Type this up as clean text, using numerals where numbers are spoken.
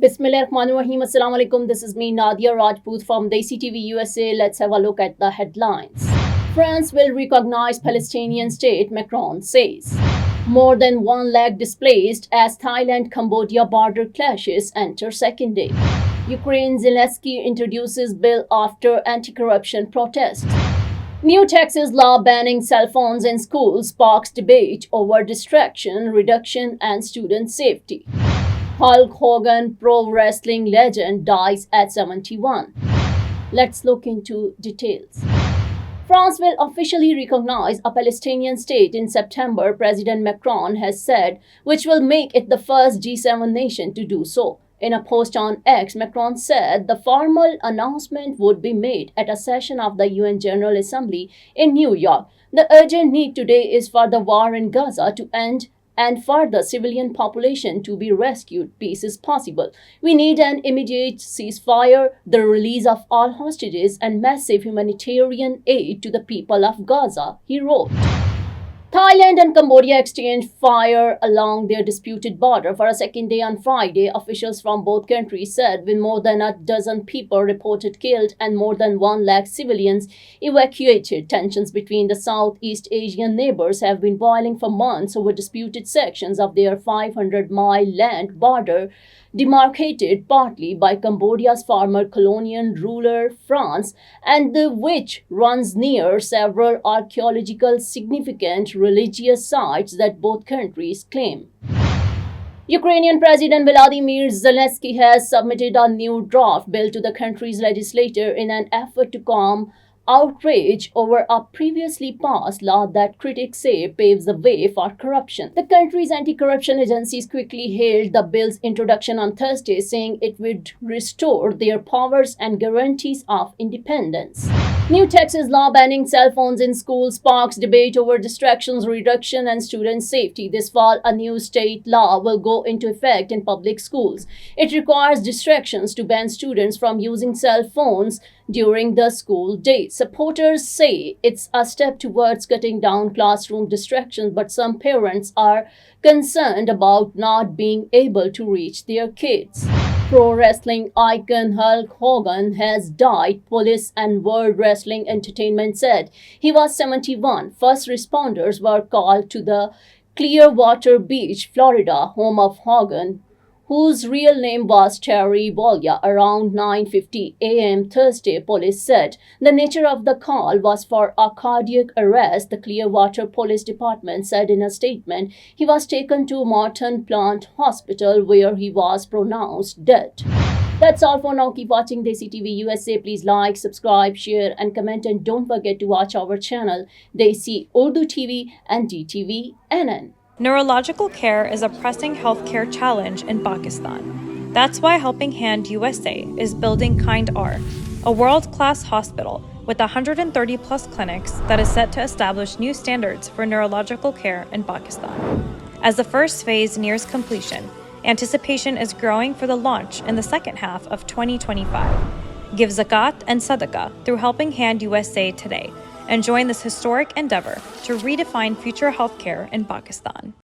Bismillahirrahmanirrahim. Assalamu alaikum. This is me, Nadia Rajput from Desi TV USA. Let's have a look at the headlines. France will recognize Palestinian state, Macron says. More than 1 lakh displaced as Thailand-Cambodia border clashes enter second day. Ukraine Zelensky introduces bill after anti-corruption protests. New Texas law banning cell phones in schools sparks debate over distraction reduction and student safety. Hulk Hogan, pro wrestling legend, dies at 71. Let's look into details. France will officially recognize a Palestinian state in September, President Macron has said, which will make it the first G7 nation to do so. In a post on X, Macron said the formal announcement would be made at a session of the UN General Assembly in New York. The urgent need today is for the war in Gaza to end and for the civilian population to be rescued. Peace is possible. We need an immediate ceasefire, the release of all hostages, and massive humanitarian aid to the people of Gaza, he wrote. Thailand and Cambodia exchanged fire along their disputed border for a second day on Friday. Officials from both countries said with more than a dozen people reported killed and more than 1 lakh civilians evacuated. Tensions between the Southeast Asian neighbors have been boiling for months over disputed sections of their 500-mile land border, demarcated partly by Cambodia's former colonial ruler France, and which runs near several archaeological significant religious sites that both countries claim. Ukrainian President Volodymyr Zelensky has submitted a new draft bill to the country's legislature in an effort to calm outrage over a previously passed law that critics say paves the way for corruption. The country's anti-corruption agencies quickly hailed the bill's introduction on Thursday, saying it would restore their powers and guarantees of independence. New Texas law banning cell phones in schools sparks debate over distractions reduction and student safety. This fall, a new state law will go into effect in public schools. It requires distractions to ban students from using cell phones during the school day. Supporters say it's a step towards cutting down classroom distractions, but some parents are concerned about not being able to reach their kids. Pro wrestling icon Hulk Hogan has died, police and World Wrestling Entertainment said. He was 71. First responders were called to the Clearwater Beach, Florida, home of Hogan, whose real name was Terry Bollea, around 9:50 a.m. Thursday, police said. The nature of the call was for a cardiac arrest, the Clearwater Police Department said in a statement. He was taken to Morton Plant Hospital, where he was pronounced dead. That's all for now. Keep watching Desi TV USA. Please like, subscribe, share, and comment. And don't forget to watch our channel, Desi Urdu TV and DTV NN. Neurological care is a pressing healthcare challenge in Pakistan. That's why Helping Hand USA is building Kind R, a world-class hospital with 130-plus clinics that is set to establish new standards for neurological care in Pakistan. As the first phase nears completion, anticipation is growing for the launch in the second half of 2025. Give zakat and sadaqah through Helping Hand USA today and join this historic endeavor to redefine future healthcare in Pakistan.